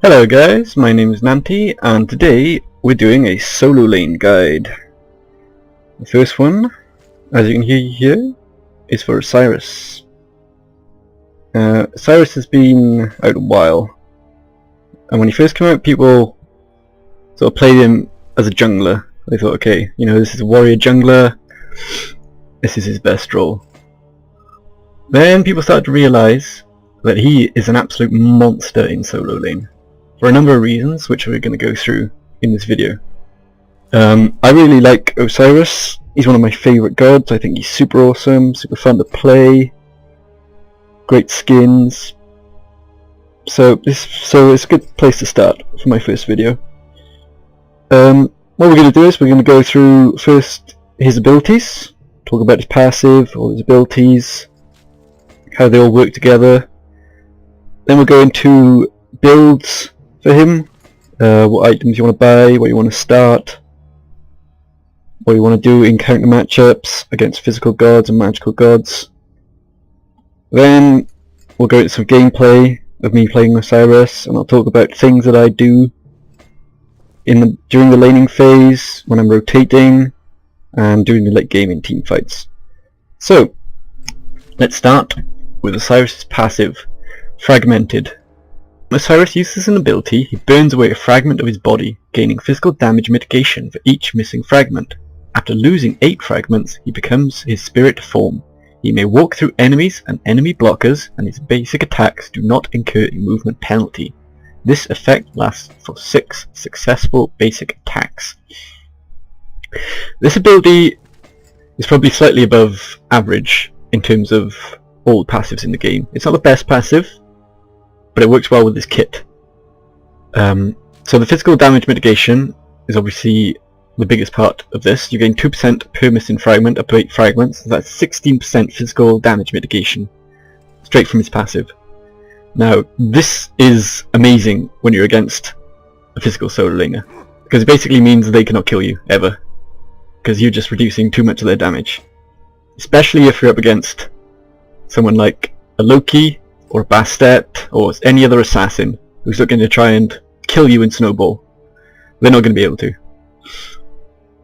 Hello guys, my name is Nanti and today we're doing a solo lane guide. The first one, as you can hear here, is for Osiris. Osiris has been out a while, and when he first came out people sort of played him as a jungler. They thought, okay, you know, this is a warrior jungler, this is his best role. Then people started to realise that he is an absolute monster in solo lane. For a number of reasons, which we're going to go through in this video. I really like Osiris. He's one of my favourite gods. I think he's super awesome, super fun to play, great skins. So it's a good place to start for my first video. What we're going to do is we're going to go through first his abilities, talk about his passive, all his abilities, how they all work together. Then we'll go into builds for him, what items you want to buy, what you want to start, what you want to do in counter matchups against physical gods and magical gods. Then we'll go into some gameplay of me playing Osiris, and I'll talk about things that I do during the laning phase, when I'm rotating, and during the late game in team fights. So, let's start with Osiris' passive, Fragmented. Osiris uses an ability. He burns away a fragment of his body, gaining physical damage mitigation for each missing fragment. After losing 8 fragments, he becomes his spirit form. He may walk through enemies and enemy blockers, and his basic attacks do not incur a movement penalty. This effect lasts for 6 successful basic attacks. This ability is probably slightly above average in terms of all passives in the game. It's not the best passive, but it works well with this kit. So the physical damage mitigation is obviously the biggest part of this. You gain 2% per missing fragment up to 8 fragments. So that's 16% physical damage mitigation straight from his passive. Now this is amazing when you're against a physical solo laner, because it basically means they cannot kill you ever, because you're just reducing too much of their damage. Especially if you're up against someone like a Loki or a Bastet, or any other assassin who's looking to try and kill you in Snowball. They're not going to be able to.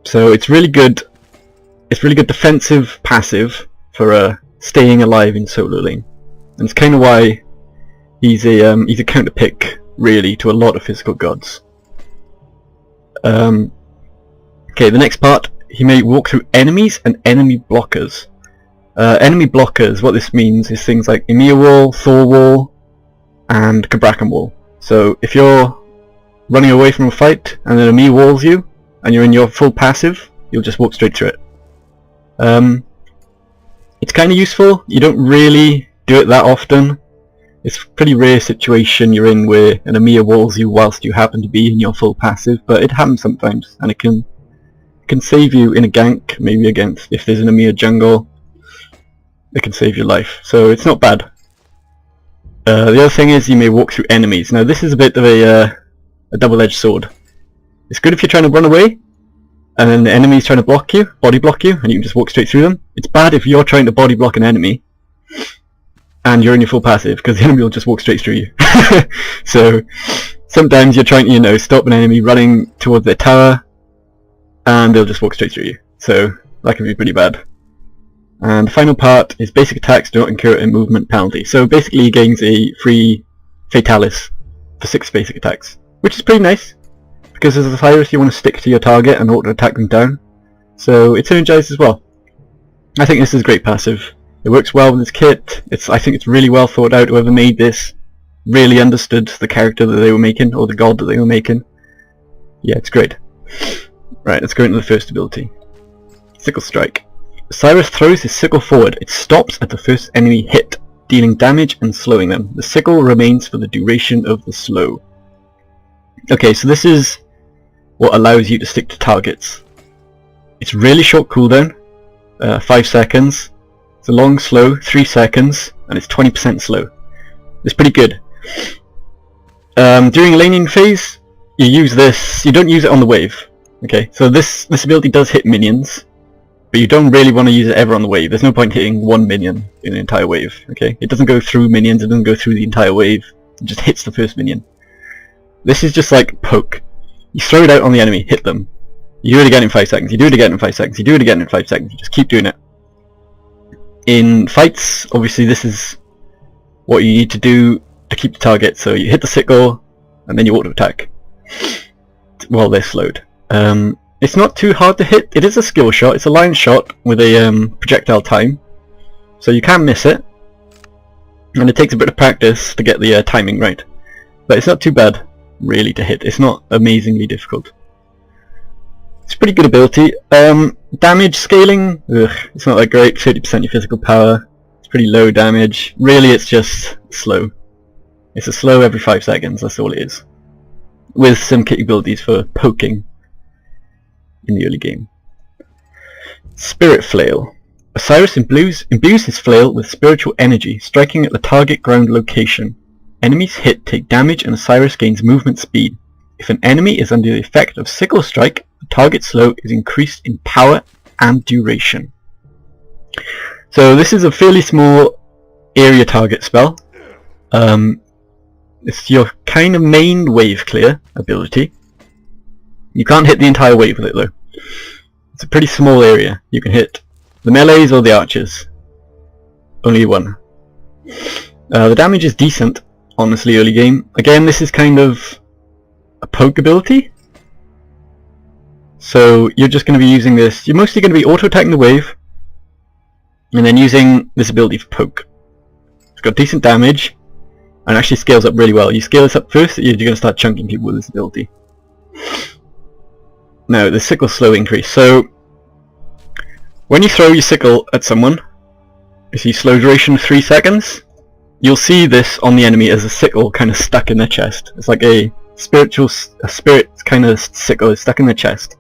So it's really good. It's really good defensive passive for staying alive in solo lane, and it's kind of why he's a counter pick really to a lot of physical gods. Okay, the next part. He may walk through enemies and enemy blockers. Enemy blockers, what this means is things like Ymir Wall, Thor Wall, and Cabrakan Wall. So if you're running away from a fight and then Ymir walls you, and you're in your full passive, you'll just walk straight through it. It's kind of useful. You don't really do it that often. It's a pretty rare situation you're in where an Ymir walls you whilst you happen to be in your full passive, but it happens sometimes, and it can save you in a gank, maybe against, if there's an Ymir jungle. It can save your life, so it's not bad. The other thing is you may walk through enemies. Now this is a bit of a double-edged sword. It's good if you're trying to run away and then the enemy's trying to block you, body block you, and you can just walk straight through them. It's bad if you're trying to body block an enemy and you're in your full passive, because the enemy will just walk straight through you. So sometimes you're trying to, you know, stop an enemy running towards their tower and they'll just walk straight through you. So that can be pretty bad. And the final part is basic attacks do not incur a movement penalty. So basically he gains a free Fatalis for 6 basic attacks, which is pretty nice, because as a Osiris you want to stick to your target and auto-attack them down. So it's energized as well. I think this is a great passive. It works well with this kit. I think it's really well thought out. Whoever made this really understood the character that they were making, or the god that they were making. Yeah, it's great. Right, let's go into the first ability. Sickle Strike. Osiris throws his sickle forward. It stops at the first enemy hit, dealing damage and slowing them. The sickle remains for the duration of the slow. Okay, so this is what allows you to stick to targets. It's really short cooldown, 5 seconds. It's a long slow, 3 seconds, and it's 20% slow. It's pretty good. During a laning phase, you use this. You don't use it on the wave. Okay, so this ability does hit minions, but you don't really want to use it ever on the wave. There's no point hitting 1 minion in an entire wave. Okay, it doesn't go through minions, it doesn't go through the entire wave, it just hits the first minion. This is just like poke. You throw it out on the enemy, hit them. You do it again in 5 seconds, you do it again in 5 seconds, you do it again in 5 seconds, you just keep doing it. In fights, obviously this is what you need to do to keep the target, so you hit the sickle, and then you auto attack while they're slowed. It's not too hard to hit, it is a skill shot, it's a line shot with a projectile time, so you can miss it, and it takes a bit of practice to get the timing right. But it's not too bad, really, to hit, it's not amazingly difficult. It's a pretty good ability. Damage scaling, it's not that great, 30% your physical power, it's pretty low damage. Really it's just slow. It's a slow every 5 seconds, that's all it is. With some capabilities for poking in the early game. Spirit Flail. Osiris imbues his flail with spiritual energy, striking at the target ground location. Enemies hit take damage and Osiris gains movement speed. If an enemy is under the effect of Sickle Strike, the target slow is increased in power and duration. So this is a fairly small area target spell. It's your kind of main wave clear ability. You can't hit the entire wave with it though. It's a pretty small area. You can hit the melees or the archers. Only one. The damage is decent, honestly, early game. Again, this is kind of a poke ability. So you're just going to be using this, you're mostly going to be auto-attacking the wave, and then using this ability for poke. It's got decent damage, and actually scales up really well. You scale this up first, you're going to start chunking people with this ability. Now, the sickle slow increase. So, when you throw your sickle at someone, you see slow duration of 3 seconds, you'll see this on the enemy as a sickle kind of stuck in their chest. It's like a spirit kind of sickle is stuck in their chest.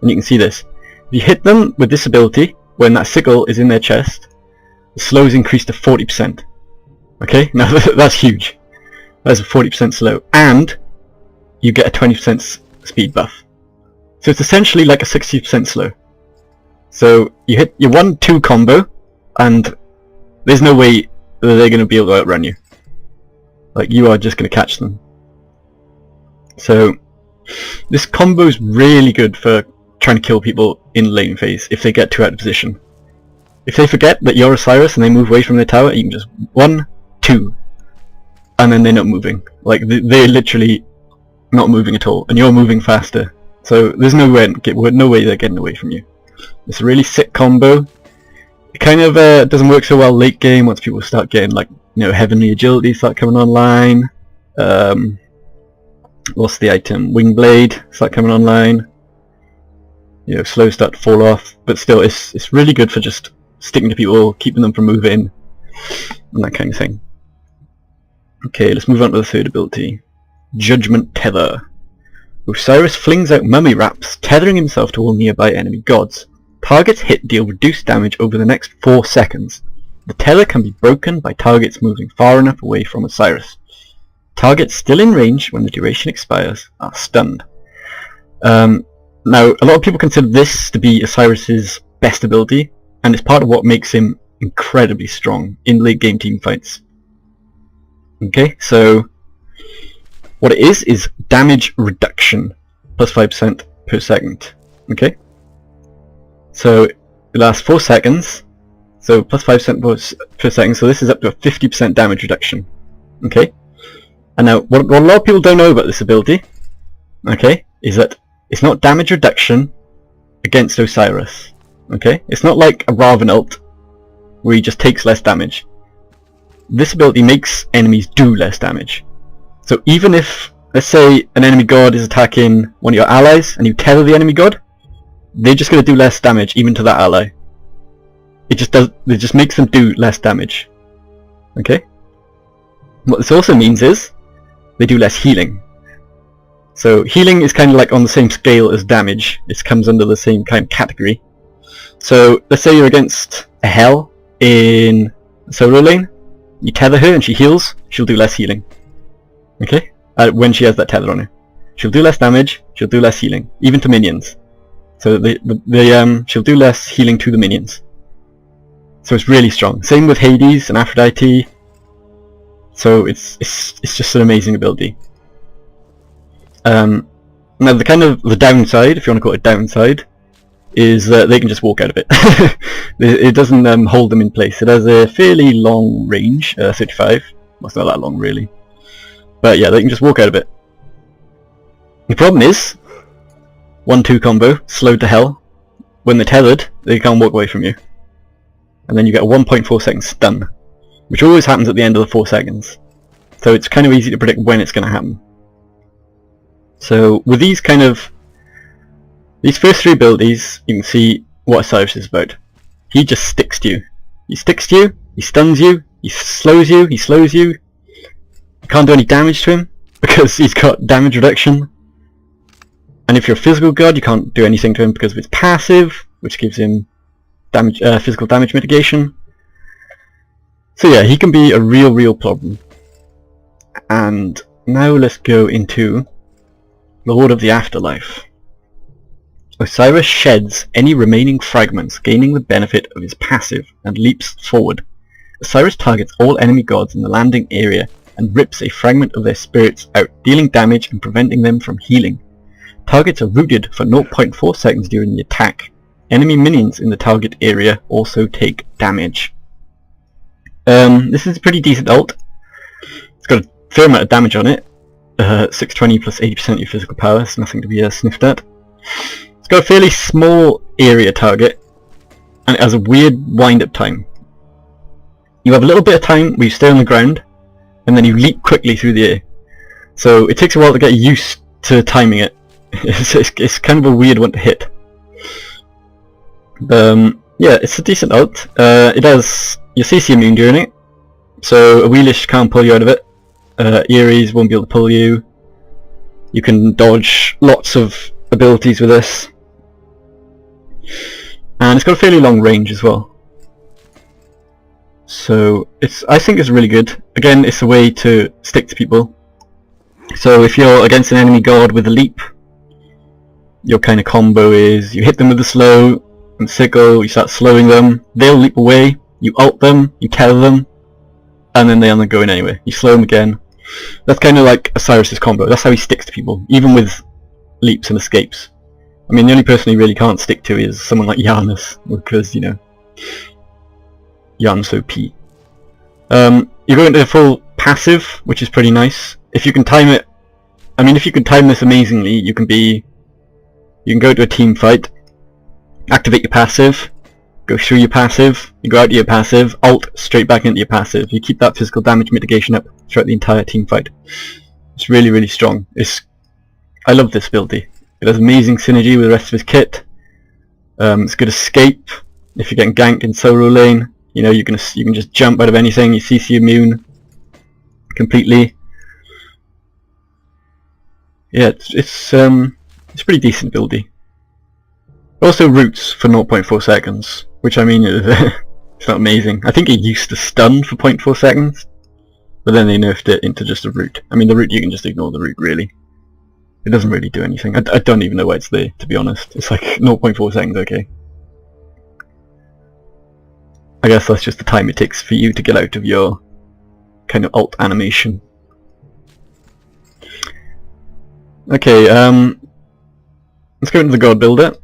And you can see this. If you hit them with this ability, when that sickle is in their chest, the slow is increased to 40%. Okay, now that's huge. That's a 40% slow. And you get a 20% speed buff. So it's essentially like a 60% slow. So you hit your 1-2 combo, and there's no way that they're going to be able to outrun you. Like, you are just going to catch them. So this combo is really good for trying to kill people in lane phase if they get too out of position. If they forget that you're Osiris and they move away from their tower, you can just 1, 2, and then they're not moving. Like, they're literally not moving at all, and you're moving faster. So there's no way they're getting away from you. It's a really sick combo. It kind of doesn't work so well late game once people start getting, like, you know, heavenly agility start coming online. What's the item? Wingblade start coming online. You know, slow start to fall off, but still, it's really good for just sticking to people, keeping them from moving, and that kind of thing. Okay, let's move on to the third ability. Judgment Tether. Osiris flings out mummy wraps, tethering himself to all nearby enemy gods. Targets hit deal reduced damage over the next 4 seconds. The tether can be broken by targets moving far enough away from Osiris. Targets still in range when the duration expires are stunned. Now, a lot of people consider this to be Osiris's best ability, and it's part of what makes him incredibly strong in late game team fights. Okay, so what it is damage reduction, plus 5% per second. Okay, so it lasts 4 seconds, so plus 5% per second, so this is up to a 50% damage reduction. Okay, and now what a lot of people don't know about this ability, okay, is that it's not damage reduction against Osiris. Okay, it's not like a Raven ult where he just takes less damage. This ability makes enemies do less damage. So even if, let's say, an enemy god is attacking one of your allies and you tether the enemy god, they're just going to do less damage even to that ally. It just makes them do less damage. Okay? What this also means is they do less healing. So healing is kind of like on the same scale as damage. It comes under the same kind of category. So let's say you're against a Hell in solo lane, you tether her and she heals, she'll do less healing. Okay? When she has that tether on her. She'll do less damage, she'll do less healing, even to minions. So she'll do less healing to the minions. So it's really strong. Same with Hades and Aphrodite. So it's just an amazing ability. Now the downside, if you want to call it downside, is that they can just walk out of it. It doesn't hold them in place. It has a fairly long range, 35. Well, it's not that long really. But yeah, they can just walk out of it. The problem is, 1-2 combo, slowed to hell. When they're tethered, they can't walk away from you. And then you get a 1.4 second stun, which always happens at the end of the 4 seconds. So it's kind of easy to predict when it's going to happen. So with these first 3 abilities, you can see what Osiris is about. He just sticks to you. He sticks to you, he stuns you, he slows you, he slows you. You can't do any damage to him because he's got damage reduction. And if you're a physical god, you can't do anything to him because of his passive, which gives him damage, physical damage mitigation. So yeah, he can be a real problem. And now let's go into Lord of the Afterlife. Osiris sheds any remaining fragments, gaining the benefit of his passive, and leaps forward. Osiris targets all enemy gods in the landing area and rips a fragment of their spirits out, dealing damage and preventing them from healing. Targets are rooted for 0.4 seconds during the attack. Enemy minions in the target area also take damage. This is a pretty decent ult. It's got a fair amount of damage on it. 620 plus 80% of your physical power, it's nothing to be sniffed at. It's got a fairly small area target, and it has a weird wind-up time. You have a little bit of time where you stay on the ground, and then you leap quickly through the air. So it takes a while to get used to timing it. It's kind of a weird one to hit. Yeah, it's a decent ult. It has your CC immune during it, so a Wheelish can't pull you out of it. Ares won't be able to pull you. You can dodge lots of abilities with this. And it's got a fairly long range as well. So I think it's really good. Again, it's a way to stick to people. So if you're against an enemy god with a leap, your kind of combo is you hit them with the slow and sickle, you start slowing them, they'll leap away, you ult them, you tether them, and then they end up going anyway. You slow them again. That's kind of like Osiris' combo. That's how he sticks to people, even with leaps and escapes. I mean, the only person he really can't stick to is someone like Janus, because, you know, Janus OP. You go into full passive, which is pretty nice. If you can time it, I mean, if you can time this amazingly, you can go to a team fight, activate your passive, go through your passive, you go out to your passive, ult straight back into your passive. You keep that physical damage mitigation up throughout the entire team fight. It's really strong. I love this ability. It has amazing synergy with the rest of his kit. It's good escape if you're getting ganked in solo lane. You know, you can just jump out of anything. You CC immune completely. Yeah, it's a pretty decent ability. Also roots for 0.4 seconds, which I mean it's not amazing. I think it used to stun for 0.4 seconds, but then they nerfed it into just a root. I mean, the root, you can just ignore the root really. It doesn't really do anything. I don't even know why it's there, to be honest. It's like 0.4 seconds, okay. I guess that's just the time it takes for you to get out of your kind of ult animation. Okay, let's go into the god builder.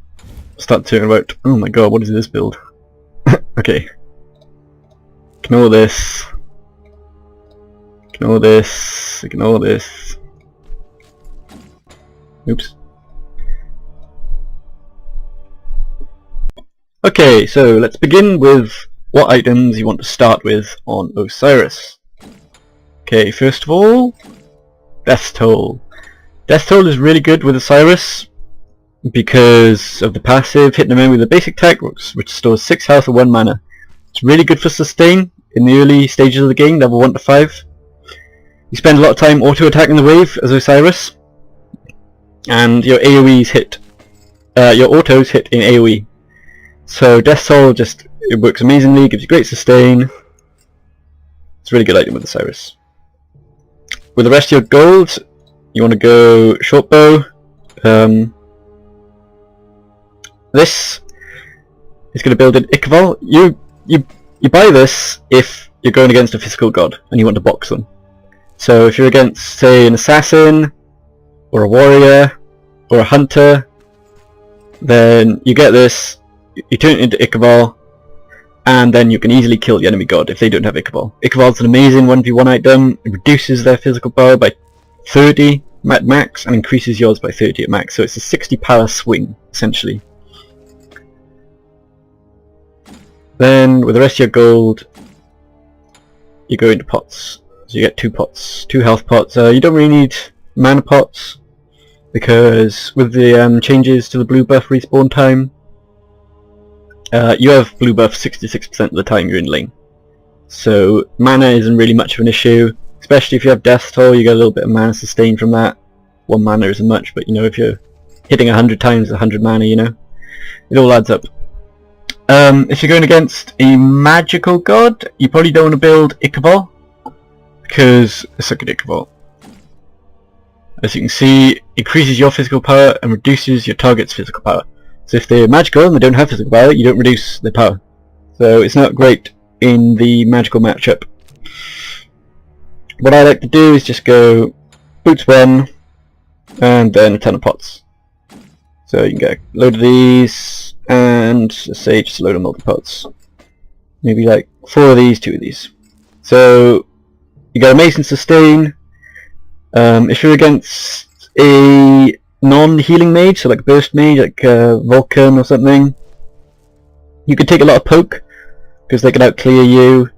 Start talking about, oh my god, what is this build? Okay. Ignore this. Ignore this. Ignore this. Oops. Okay, so let's begin with what items you want to start with on Osiris. Okay, first of all, Death Toll. Death Toll is really good with Osiris because of the passive, hitting them in with a basic tech which stores 6 health and 1 mana. It's really good for sustain in the early stages of the game, level 1 to 5. You spend a lot of time auto-attacking the wave as Osiris, and your AoEs hit, your autos hit in AoE. So Death Toll it works amazingly, gives you great sustain. It's a really good item with Osiris. With the rest of your gold, you want to go short bow. This is going to build an Ichval. You buy this if you're going against a physical god and you want to box them. So if you're against, say, an assassin or a warrior, or a hunter, then you get this, you turn it into Ichabod, and then you can easily kill the enemy god if they don't have Ichabod. Ichabod's an amazing 1v1 item. It reduces their physical power by 30 at max and increases yours by 30 at max, so it's a 60 power swing essentially. Then with the rest of your gold you go into pots, so you get 2 pots, 2 health pots. You don't really need mana pots because with the changes to the blue buff respawn time, you have blue buff 66% of the time you're in lane, so mana isn't really much of an issue. Especially if you have Death Toll, you get a little bit of mana sustain from that. 1 mana isn't much, but you know, if you're hitting 100 times 100 mana, you know, it all adds up. If you're going against a magical god, you probably don't want to build Ichabod, because let's look at Ichabod. As you can see, increases your physical power and reduces your target's physical power. So if they're magical and they don't have physical power, you don't reduce their power. So it's not great in the magical matchup. What I like to do is just go boots 1 and then a ton of pots. So you can get a load of these and let's say just a load of multi-pots. Maybe like 4 of these, 2 of these. So you got amazing sustain. If you're against a non-healing mage, so like burst mage, like Vulcan or something, you can take a lot of poke because they can outclear you.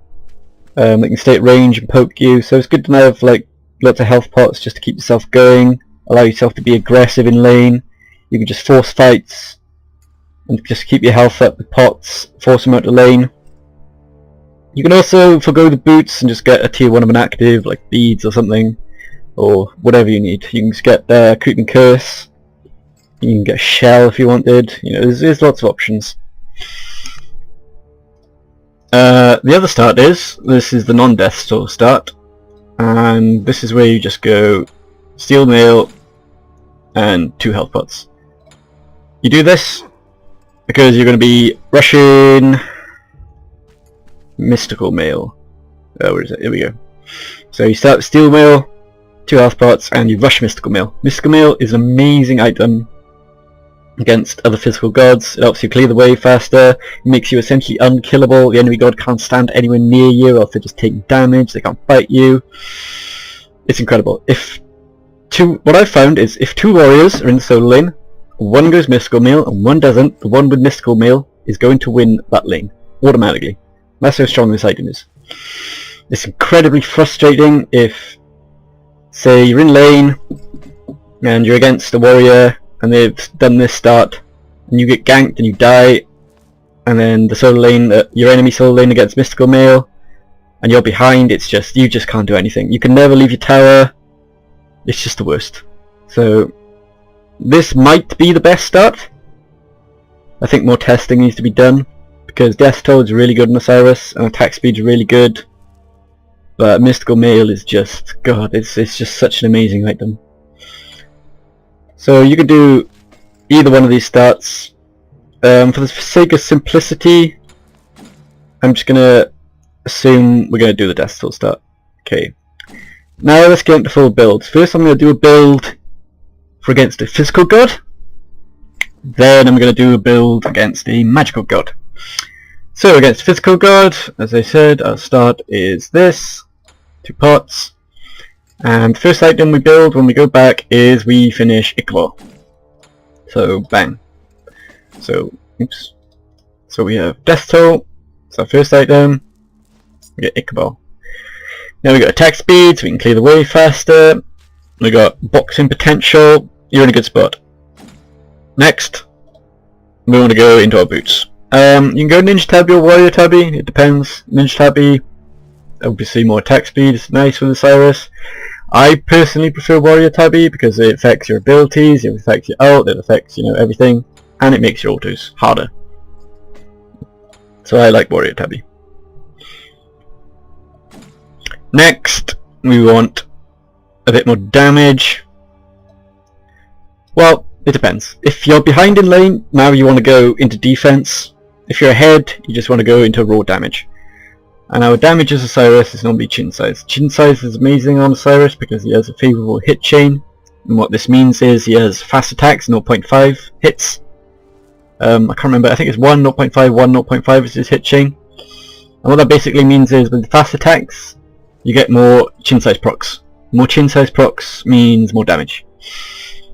They can stay at range and poke you, so it's good to have like lots of health pots just to keep yourself going, allow yourself to be aggressive in lane. You can just force fights and just keep your health up with pots, force them out to lane. You can also forgo the boots and just get a tier 1 of an active like beads or something, or whatever you need. You can just get Creep and Curse, you can get a Shell if you wanted, you know, there's lots of options. The other start is, this is the non-death store start, and this is where you just go Steel Mail and 2 health pots. You do this because you're going to be rushing Mystical Mail. Where is it? Here we go. So you start Steel Mail, 2 health pots, and you rush Mystical Mail. Mystical Mail is an amazing item against other physical gods. It helps you clear the way faster, it makes you essentially unkillable. The enemy god can't stand anywhere near you, or if they're just taking damage, they can't bite you. It's incredible. What I've found is if 2 warriors are in the solo lane, 1 goes Mystical Mail and 1 doesn't, the one with Mystical Mail is going to win that lane, automatically. That's how strong this item is. It's incredibly frustrating if, say, you're in lane and you're against a warrior and they've done this start, and you get ganked and you die, and then the solo lane, your enemy solo lane against Mystical Mail, and you're behind. It's just, you just can't do anything. You can never leave your tower. It's just the worst. So this might be the best start. I think more testing needs to be done, because Death Toll is really good on Osiris, and attack speed is really good, but Mystical Mail is just, god, it's just such an amazing item. So you can do either one of these starts. For the sake of simplicity, I'm just going to assume we're going to do the Death Toll start. Okay. Now let's get into full builds. First I'm going to do a build for against a physical god. Then I'm going to do a build against a magical god. So against physical god, as I said, our start is this. 2 pots. And the first item we build when we go back is we finish Ichabod. So bang. So oops. So we have Death Toll. It's our first item. We get Ichabod. Now we got attack speed, so we can clear the way faster. We got boxing potential. You're in a good spot. Next, we want to go into our boots. You can go Ninja Tabby or Warrior Tabby. It depends. Ninja Tabby, obviously more attack speed. It's nice with Osiris. I personally prefer Warrior Tabby because it affects your abilities, it affects your ult, it affects, you know, everything, and it makes your autos harder. So I like Warrior Tabby. Next, we want a bit more damage. Well, it depends. If you're behind in lane, now you want to go into defense. If you're ahead, you just want to go into raw damage. And our damage as Osiris is normally chin size. Chin size is amazing on Osiris because he has a favourable hit chain. And what this means is he has fast attacks, 0.5 hits. I can't remember, I think it's 1, 0.5, 1, 0.5 is his hit chain. And what that basically means is with fast attacks, you get more chin size procs. More chin size procs means more damage.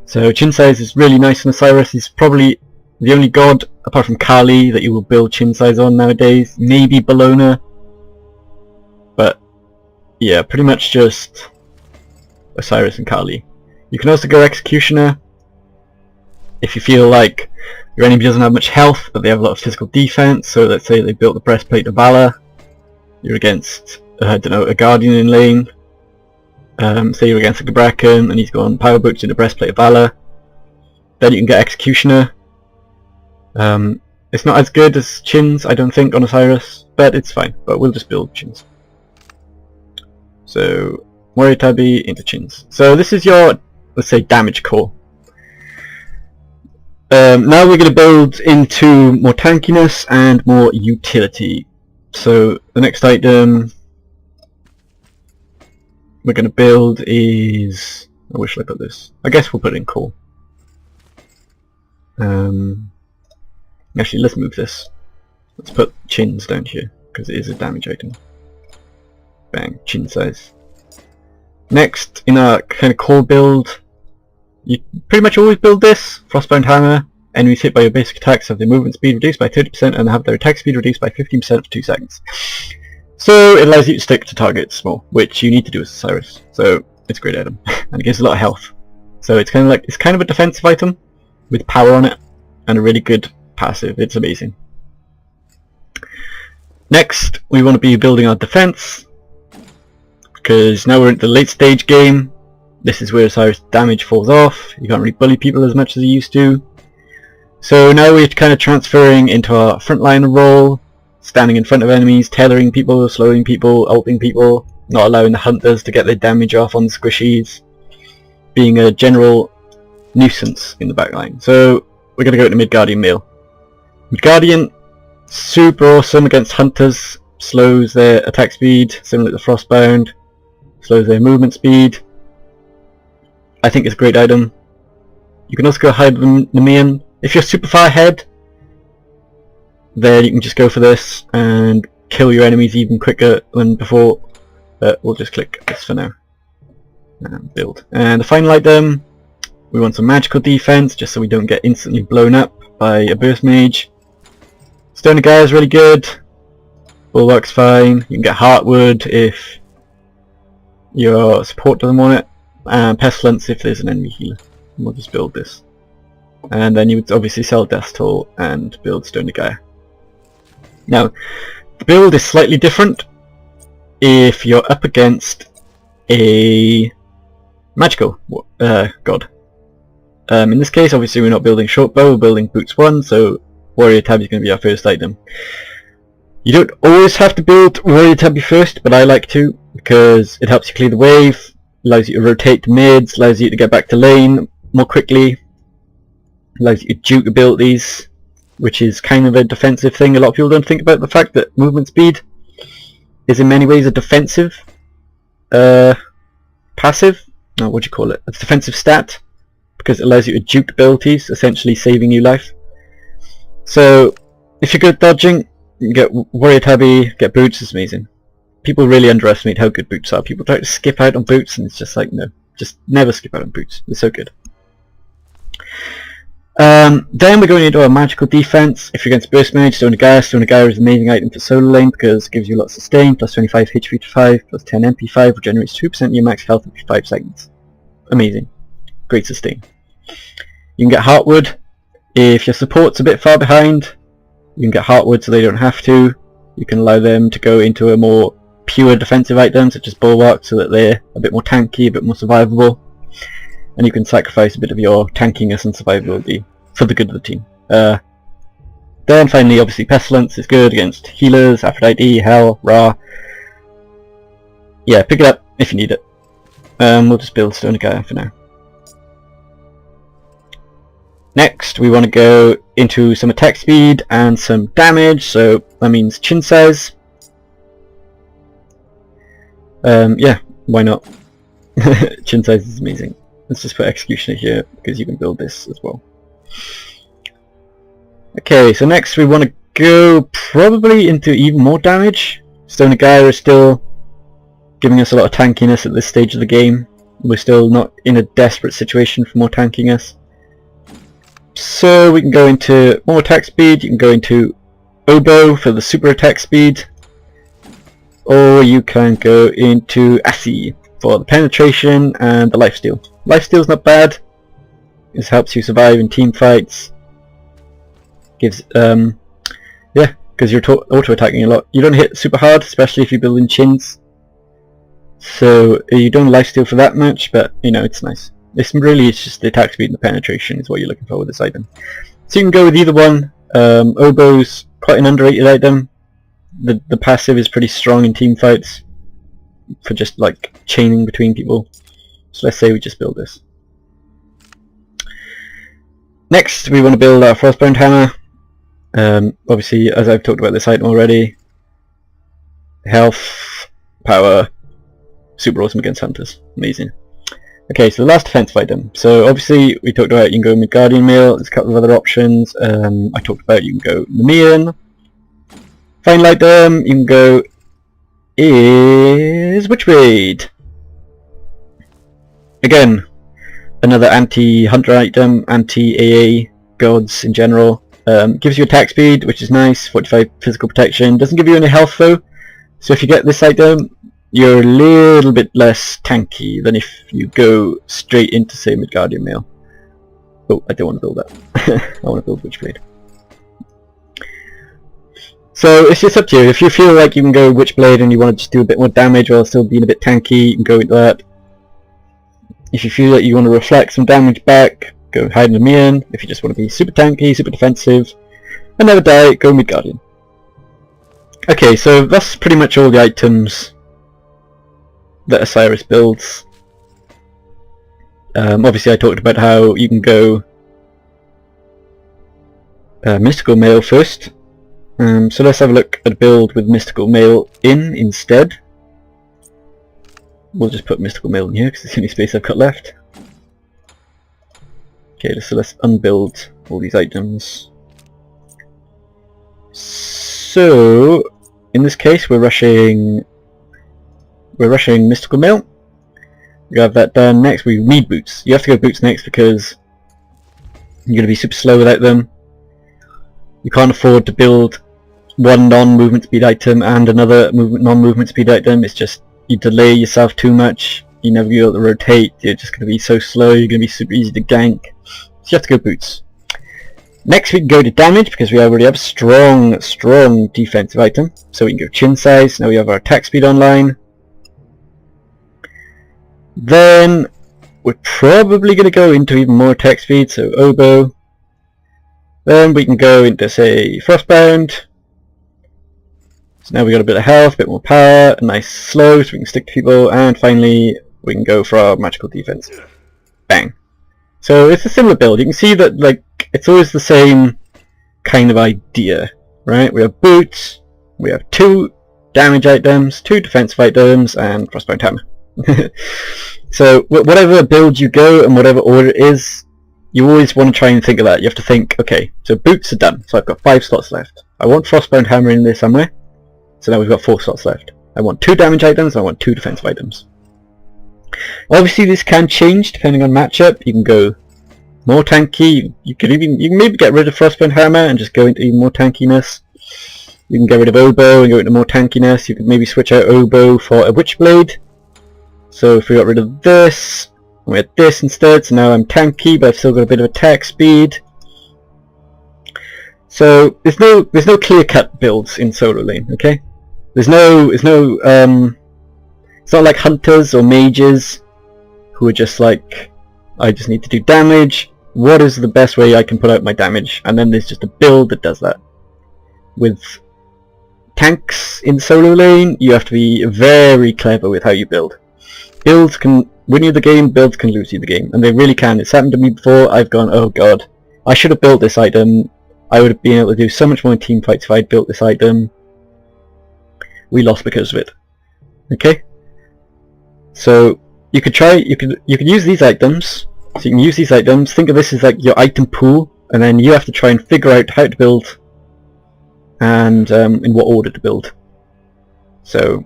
So chin size is really nice on Osiris. He's probably the only god, apart from Kali, that you will build chin size on nowadays. Maybe Bellona. But yeah, pretty much just Osiris and Kali. You can also go Executioner if you feel like your enemy doesn't have much health, but they have a lot of physical defense. So let's say they built the Breastplate of Valor. You're against, I don't know, a Guardian in lane. Say you're against a Gabrakan and he's gone Power Boots in the Breastplate of Valor. Then you can get Executioner. It's not as good as Chins, I don't think, on Osiris, but it's fine. But we'll just build Chins. So, Warrior Tabby into Chins. So this is your, let's say, damage core. Now we're going to build into more tankiness and more utility. So the next item we're going to build is... where should I put this? I guess we'll put it in core. Actually, let's move this. Let's put Chins down here, because it is a damage item. Bang, chin size. Next, in our kind of core build, you pretty much always build this. Frostbound Hammer. Enemies hit by your basic attacks have their movement speed reduced by 30% and have their attack speed reduced by 15% for 2 seconds. So it allows you to stick to targets more, which you need to do as Osiris. So it's a great item, and it gives a lot of health. So it's kind of a defensive item with power on it and a really good passive. It's amazing. Next, we want to be building our defense, because now we're in the late stage game. This is where Osiris damage falls off. You can't really bully people as much as you used to. So now we're kind of transferring into our frontline role, standing in front of enemies, tethering people, slowing people, ulting people, not allowing the hunters to get their damage off on the squishies, being a general nuisance in the backline. So we're going to go to Midgardian Male. Midgardian, super awesome against hunters, slows their attack speed, similar to Frostbound, slows their movement speed. I think it's a great item. You can also go hide the Nemean. If you're super far ahead, then you can just go for this and kill your enemies even quicker than before. But we'll just click this for now. And build. And the final item, we want some magical defense, just so we don't get instantly blown up by a burst mage. Stone of Gaia is really good. Bulwark's fine. You can get Heartwood if your support doesn't want it. And Pestilence if there's an enemy healer. And we'll just build this. And then you would obviously sell Death Toll and build Stone of Gaia. Now, the build is slightly different if you're up against a magical god. In this case, obviously we're not building short bow, we're building boots 1, so Warrior Tabby is going to be our first item. You don't always have to build Warrior Tabby first, but I like to, because it helps you clear the wave, allows you to rotate to mids, allows you to get back to lane more quickly, allows you to juke abilities, which is kind of a defensive thing. A lot of people don't think about the fact that movement speed is in many ways a defensive passive, no, what do you call it? It's a defensive stat, because it allows you to juke abilities, essentially saving you life. So if you're good at dodging, you get Warrior Tabby, get boots, is amazing. People really underestimate how good boots are. People try to skip out on boots and it's just like, no, just never skip out on boots. They're so good. Then we're going into our magical defense. If you're against Burst Mage, Stone of Gaia is an amazing item for solo lane because it gives you lots of sustain, plus 25 HP to 5, plus 10 MP5, regenerates 2% of your max health every 5 seconds. Amazing. Great sustain. You can get Heartwood. If your support's a bit far behind, you can get Heartwood so they don't have to. You can allow them to go into a more pure defensive item such as Bulwark so that they're a bit more tanky, a bit more survivable. And you can sacrifice a bit of your tankiness and survivability for the good of the team. Then finally, obviously, Pestilence is good against healers, Aphrodite, Hel, Ra. Yeah, pick it up if you need it. We'll just build Stone of Gaia for now. Next, we want to go into some attack speed and some damage, so that means chin size. Yeah, why not? Chin size is amazing. Let's just put Executioner here because you can build this as well. Okay, so next we want to go probably into even more damage. Stone Gyre is still giving us a lot of tankiness at this stage of the game. We're still not in a desperate situation for more tankiness. So we can go into more attack speed, you can go into Oboe for the super attack speed, or you can go into Assi for the penetration and the lifesteal. Lifesteal's not bad, this helps you survive in team fights. Gives, yeah, because you're auto-attacking a lot. You don't hit super hard, especially if you build in chins. So you don't lifesteal for that much, but you know, it's nice. It's just the attack speed and the penetration is what you're looking for with this item. So you can go with either one. Oboe's quite an underrated item. The passive is pretty strong in team fights for just like chaining between people. So let's say we just build this. Next we want to build our Frostbound Hammer. Obviously, as I've talked about this item already, health, power, super awesome against hunters. Amazing. Okay, so the last defensive item. So obviously we talked about you can go Midgardian Mail, there's a couple of other options. I talked about you can go Nemean. Final item you can go is Witchblade. Again, another anti-hunter item, anti-AA gods in general. Gives you attack speed, which is nice, 45 physical protection. Doesn't give you any health though, so if you get this item, you're a little bit less tanky than if you go straight into, say, Midgardian Mail. Oh, I don't want to build that. I want to build Witchblade. So it's just up to you. If you feel like you can go Witchblade and you want to just do a bit more damage while still being a bit tanky, you can go with that. If you feel like you want to reflect some damage back, go Hide in Nemean. If you just want to be super tanky, super defensive, and never die, go Midgardian. Okay, so that's pretty much all the items that Osiris builds. Obviously I talked about how you can go Mystical Mail first. So let's have a look at a build with Mystical Mail instead. We'll just put Mystical Mail in here because it's the only space I've got left. Okay, so let's unbuild all these items. So in this case we're rushing Mystical Mail. We have that done. Next we need boots. You have to go boots next because you're going to be super slow without them. You can't afford to build one non-movement speed item and another non-movement speed item. It's just, you delay yourself too much, you never be able to rotate, you're just going to be so slow, you're going to be super easy to gank. So you have to go boots. Next we can go to damage because we already have a strong defensive item. So we can go chin size. Now we have our attack speed online. Then we're probably going to go into even more attack speed, so Oboe. Then we can go into, say, Frostbound. So now we got a bit of health, a bit more power, a nice slow so we can stick to people, and finally we can go for our magical defense. Bang. So it's a similar build. You can see that like it's always the same kind of idea, right? We have boots, we have 2 damage items, 2 defensive items, and Frostbound Hammer. So whatever build you go and whatever order it is, you always want to try and think of that. You have to think, okay, so boots are done, so I've got 5 slots left. I want Frostbound Hammer in there somewhere, so now we've got 4 slots left. I want 2 damage items, I want 2 defensive items. Obviously this can change depending on matchup. You can go more tanky, you can maybe get rid of Frostbound Hammer and just go into even more tankiness. You can get rid of Oboe and go into more tankiness. You could maybe switch out Oboe for a Witchblade. So if we got rid of this, and we had this instead, so now I'm tanky, but I've still got a bit of attack speed. So there's no clear-cut builds in Solo Lane, okay? It's not like hunters or mages who are just like, I just need to do damage. What is the best way I can put out my damage? And then there's just a build that does that. With tanks in Solo Lane, you have to be very clever with how you build. Builds can win you the game, builds can lose you the game, and they really can. It's happened to me before. I've gone, oh god, I should have built this item. I would have been able to do so much more in team fights if I'd built this item. We lost because of it. Okay? So you could use these items. So you can use these items. Think of this as like your item pool, and then you have to try and figure out how to build and in what order to build. So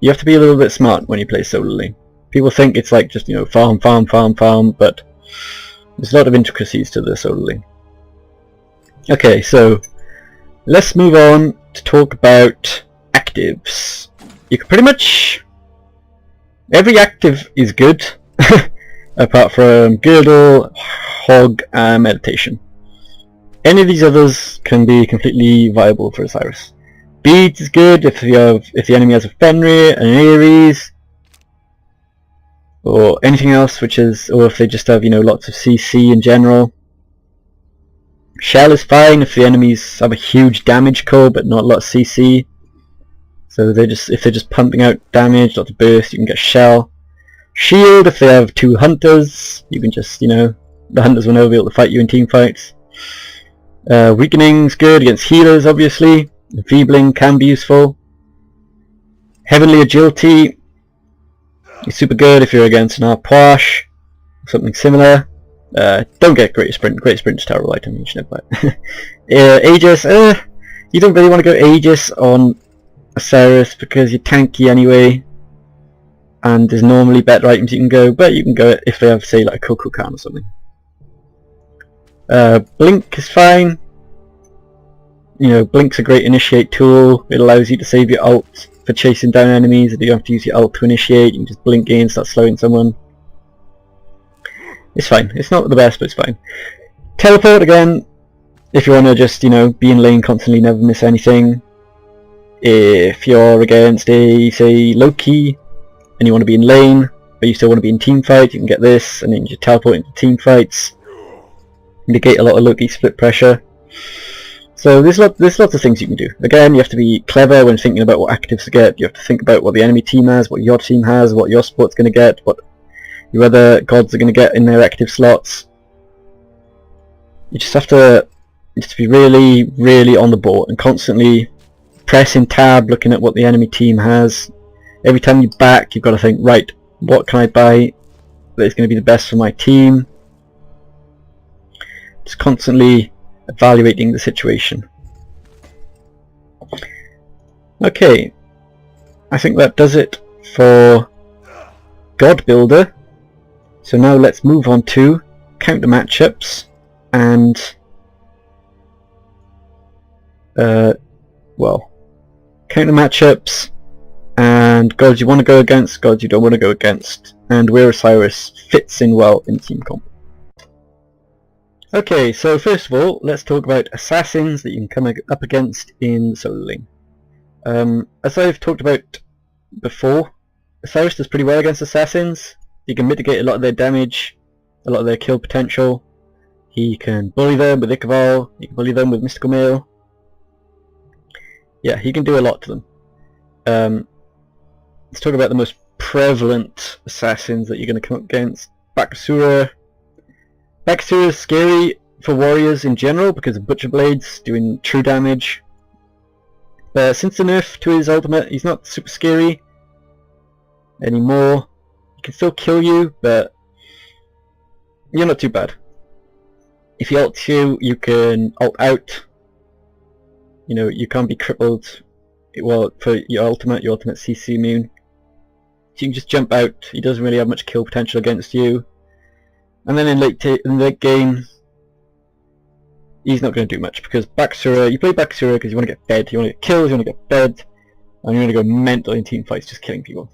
you have to be a little bit smart when you play solely. People think it's like just, you know, farm, farm, farm, farm, but there's a lot of intricacies to the solely. Okay, so let's move on to talk about actives. You can pretty much... every active is good, apart from Girdle, Hog, and Meditation. Any of these others can be completely viable for Osiris. Beads is good if the enemy has a Fenrir, an Ares, or anything else, or if they just have, you know, lots of CC in general. Shell is fine if the enemies have a huge damage core but not a lot of CC. So if they're just pumping out damage, lots of burst, you can get Shell. Shield if they have 2 hunters, you can just, you know, the hunters will never be able to fight you in team fights. Weakening's good against healers, obviously. Enfeebling can be useful. Heavenly Agility is super good if you're against an Arpoash or something similar. Don't get Great Sprint. Great Sprint's a terrible item, you should never buy it. Aegis, you don't really want to go Aegis on Osiris because you're tanky anyway, and there's normally better items you can go, but you can go it if they have, say, like a Kokukan or something. Blink is fine. You know, Blink's a great initiate tool. It allows you to save your ult for chasing down enemies. If you don't have to use your ult to initiate, you can just blink in and start slowing someone. It's fine. It's not the best, but it's fine. Teleport, again, if you want to just, you know, be in lane constantly, never miss anything. If you're against a, say, Loki, and you want to be in lane, but you still want to be in team fight, you can get this, and then you just teleport into team fights. Negate a lot of Loki split pressure. So there's lots of things you can do. Again, you have to be clever when thinking about what actives to get. You have to think about what the enemy team has, what your team has, what your support's going to get, what your other gods are going to get in their active slots. You just have to be really, really on the ball and constantly pressing tab, looking at what the enemy team has. Every time you back, you've got to think, right, what can I buy that is going to be the best for my team? Just constantly evaluating the situation. Okay, I think that does it for God Builder. So now let's move on to counter matchups and well, counter matchups and gods you want to go against, gods you don't want to go against, and where Osiris fits in well in team comp. Okay, so first of all, let's talk about assassins that you can come up against in solo lane. As I've talked about before, Osiris does pretty well against assassins. He can mitigate a lot of their damage, a lot of their kill potential. He can bully them with Ichabod, he can bully them with Mystical Mail. Yeah, he can do a lot to them. Let's talk about the most prevalent assassins that you're going to come up against. Bakasura. Bakasura is scary for warriors in general because of Butcher Blades doing true damage. Since the nerf to his ultimate, he's not super scary anymore. He can still kill you, but you're not too bad. If he ults you, you can ult out. You know, you can't be crippled. Well, for your ultimate CC immune. So you can just jump out. He doesn't really have much kill potential against you. And then in late game, he's not going to do much because Bakasura, you play Bakasura because you want to get fed, you want to get kills, you want to get fed, and you want to go mental in team fights just killing people.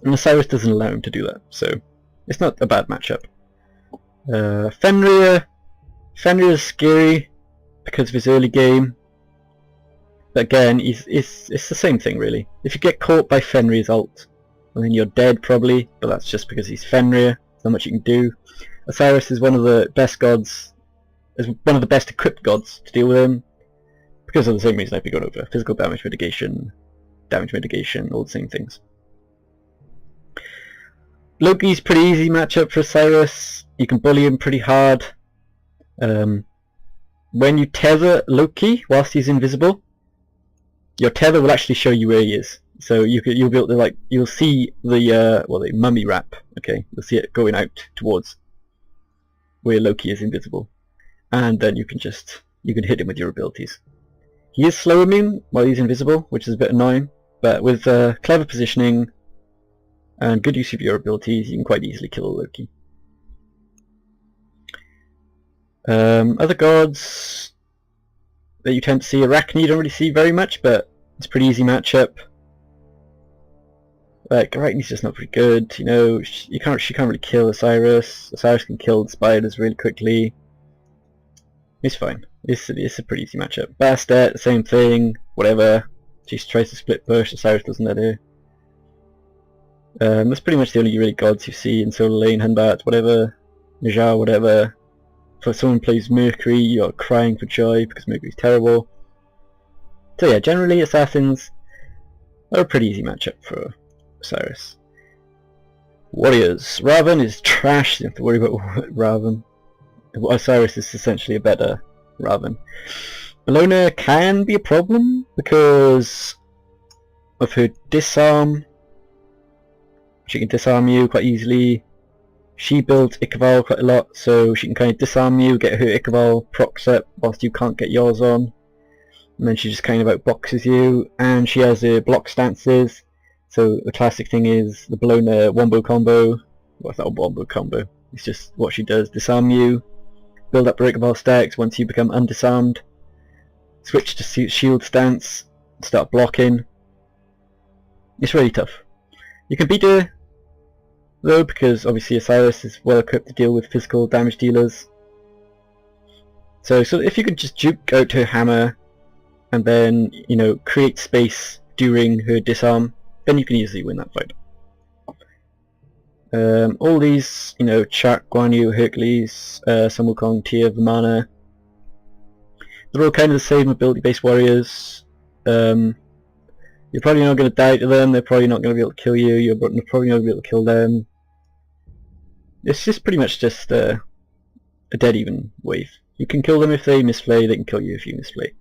And Osiris doesn't allow him to do that, so it's not a bad matchup. Fenrir is scary because of his early game, but again, it's the same thing really. If you get caught by Fenrir's ult, well, then you're dead probably, but that's just because he's Fenrir. There's not much you can do. Osiris is one of the best gods, is one of the best equipped gods to deal with him, because of the same reason I've been going over. Physical damage mitigation, all the same things. Loki's pretty easy matchup for Osiris. You can bully him pretty hard. When you tether Loki whilst he's invisible, your tether will actually show you where he is. So you'll be able to, like, you'll see the the mummy wrap. Okay, you'll see it going out towards where Loki is invisible, and then you can hit him with your abilities. He is slow immune while he's invisible, which is a bit annoying, but with clever positioning and good use of your abilities, you can quite easily kill Loki. Other gods that you tend to see, Arachne you don't really see very much, but it's a pretty easy matchup. Like, Arachne's just not very good, you know, she can't really kill Osiris. Osiris can kill the spiders really quickly. It's fine. It's a pretty easy matchup. Bastet, same thing, whatever. She tries to split push, Osiris doesn't let her. That's pretty much the only really gods you see in Solar Lane, Hunbat, whatever, Najar, whatever. If someone plays Mercury, you're crying for joy because Mercury's terrible. So yeah, generally assassins are a pretty easy matchup for Osiris. Warriors. Raven is trash, you don't have to worry about Raven. Osiris is essentially a better Raven. Bellona can be a problem because of her disarm. She can disarm you quite easily. She builds Ichabod quite a lot, so she can kind of disarm you, get her Ichabod procs up whilst you can't get yours on. And then she just kind of outboxes you, and she has her block stances. So the classic thing is the Bellona wombo combo. Well, it's not a wombo combo, it's just what she does, disarm you, build up her Ichabod stacks once you become undisarmed, switch to shield stance, start blocking. It's really tough. You can beat her though, because obviously Osiris is well equipped to deal with physical damage dealers. So if you could just juke out her hammer and then, you know, create space during her disarm, then you can easily win that fight. All these, you know, Chak, Guan Yu, Hercules, Sun Wukong, Tia, Vimana, they're all kind of the same ability-based warriors. You're probably not going to die to them, they're probably not going to be able to kill you, you're probably not going to be able to kill them. It's just pretty much just a dead even wave. You can kill them if they misplay, they can kill you if you misplay.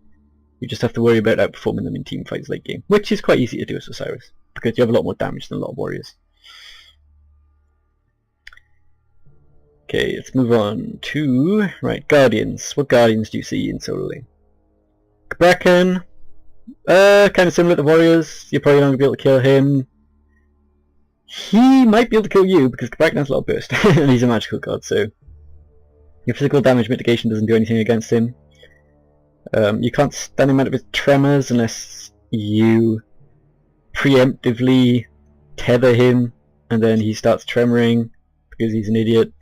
You just have to worry about outperforming them in team fights late game, which is quite easy to do as Osiris, because you have a lot more damage than a lot of warriors. Okay, let's move on to, right, Guardians. What Guardians do you see in Solar Lane? Kraken, kind of similar to warriors, you're probably not going to be able to kill him. He might be able to kill you because Kraken has a lot of burst, and he's a magical god, so your physical damage mitigation doesn't do anything against him. You can't stun him out of his tremors unless you preemptively tether him, and then he starts tremoring because he's an idiot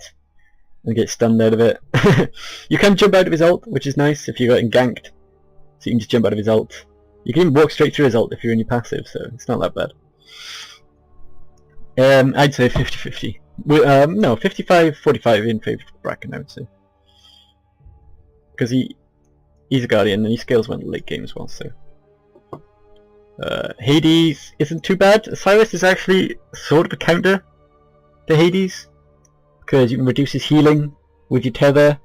and gets stunned out of it. You can jump out of his ult, which is nice if you got him ganked, so you can just jump out of his ult. You can even walk straight through his ult if you're in your passive, so it's not that bad. I'd say 50-50. No, 55-45 in favour of Bracken, I would say. Because he's a Guardian and he scales well in the late game as well, so. Hades isn't too bad. Osiris is actually sort of a counter to Hades, because you can reduce his healing with your tether.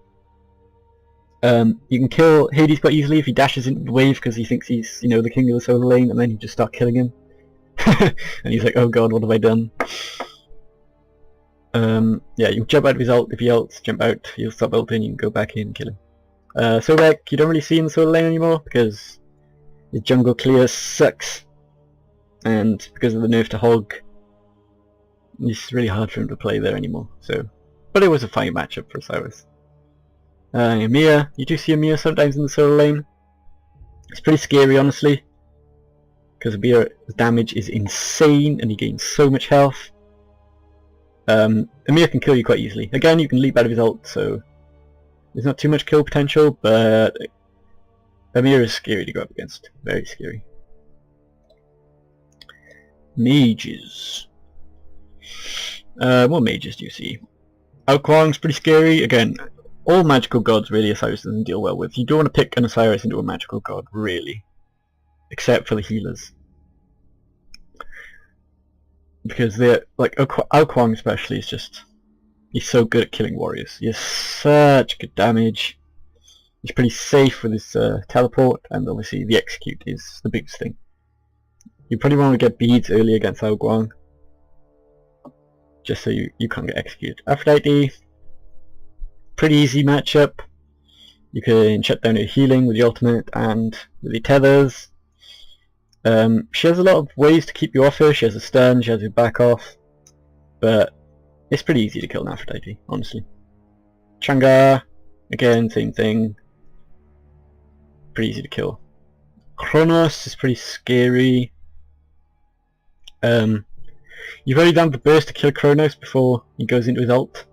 You can kill Hades quite easily if he dashes into the wave because he thinks he's, you know, the king of the Solar Lane, and then you just start killing him. And he's like, oh god, what have I done? Yeah, you can jump out of his ult. If he ults, jump out, he'll stop ulting, you can go back in and kill him. Sobek, you don't really see in the Solar Lane anymore because his jungle clear sucks, and because of the nerf to Hog, it's really hard for him to play there anymore. So, but it was a fine matchup for Osiris. Ymir, you do see Ymir sometimes in the Solar Lane. It's pretty scary, honestly, because Ymir's damage is insane and he gains so much health. Ymir can kill you quite easily. Again, you can leap out of his ult, so there's not too much kill potential, but Ymir is scary to go up against. Very scary. Mages. What mages do you see? Alquang's pretty scary. Again, all magical gods really Osiris doesn't deal well with. You don't want to pick an Osiris into a magical god, really. Except for the healers. Because they're, like, Alquang especially is just, he's so good at killing warriors. He has such good damage. He's pretty safe with his teleport, and obviously the execute is the biggest thing. You probably want to get beads early against Ao Guang, just so you can't get executed. Aphrodite, pretty easy matchup. You can shut down her healing with the ultimate and with the tethers. She has a lot of ways to keep you off her. She has a stun, she has your back off, but it's pretty easy to kill an Aphrodite, honestly. Chang'e, again, same thing. Pretty easy to kill. Kronos is pretty scary. You've already done the burst to kill Kronos before he goes into his ult.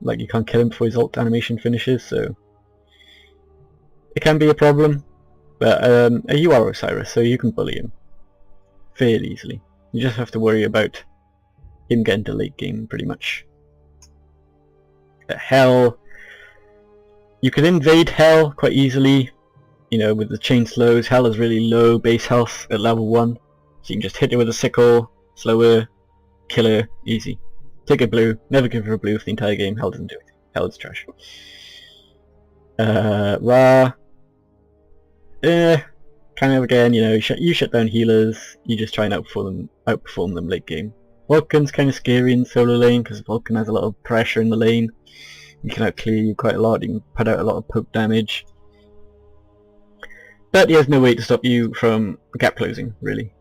Like, you can't kill him before his ult animation finishes, so it can be a problem. But you are Osiris, so you can bully him fairly easily. You just have to worry about him getting to late game, pretty much. Hell, you can invade Hell quite easily. You know, with the chain slows. Hell is really low base health at level 1, so you can just hit her with a sickle, slow her, kill her, easy. Take a blue, never give her a blue for the entire game. Hell doesn't do anything. Hell is trash. Ra, kind of again, you know, you shut down healers, you just try and outperform them late game. Vulcan's kind of scary in solo lane because Vulcan has a lot of pressure in the lane. He can outclear you quite a lot, you can put out a lot of poke damage. But he has no way to stop you from gap closing, really.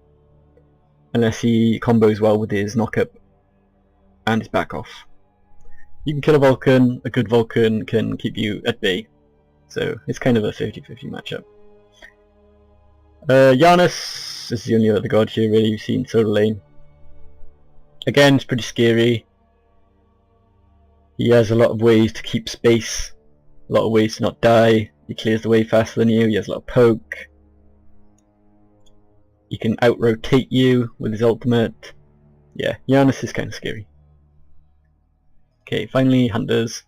Unless he combos well with his knock-up and his back off. You can kill a Vulcan, a good Vulcan can keep you at bay. So it's kind of a 50-50 matchup. Janus is the only other god here really you've seen solo lane. Again, it's pretty scary. He has a lot of ways to keep space, a lot of ways to not die. He clears the way faster than you, he has a lot of poke. He can out-rotate you with his ultimate. Yeah, Janus is kind of scary. Okay, finally, hunters.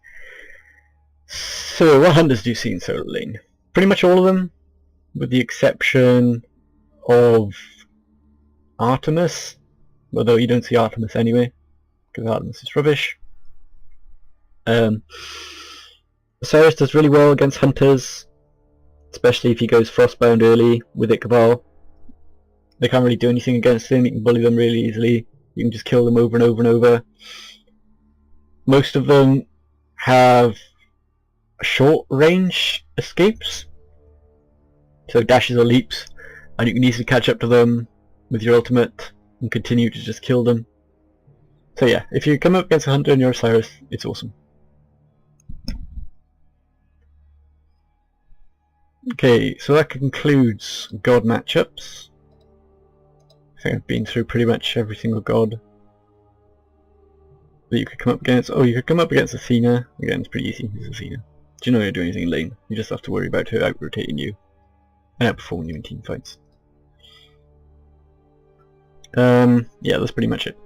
So, what hunters do you see in solo lane? Pretty much all of them, with the exception of Artemis. Although you don't see Artemis anyway, because Artemis is rubbish. Osiris does really well against hunters, especially if he goes Frostbound early with Iqbal. They can't really do anything against him, you can bully them really easily, you can just kill them over and over and over. Most of them have short range escapes, so dashes or leaps, and you can easily catch up to them with your ultimate and continue to just kill them. So yeah, if you come up against a hunter and you're Osiris, it's awesome. Okay, so that concludes god matchups. I think I've been through pretty much every single god that you could come up against. Oh, you could come up against Athena. Again, it's pretty easy. It's Athena. Do you know you're doing anything in lane? You just have to worry about her out-rotating you and outperforming you in team fights. Yeah, that's pretty much it.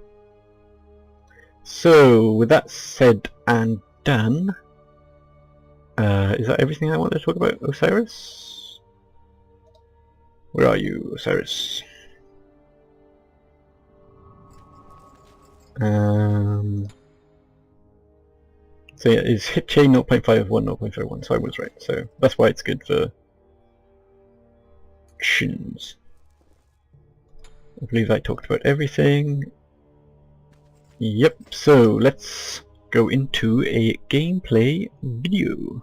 So, with that said and done, is that everything I wanted to talk about Osiris? Where are you, Osiris? So yeah, it's hit chain 0.51, 0.51, so I was right. So that's why it's good for shins. I believe I talked about everything. Yep, so let's go into a gameplay video.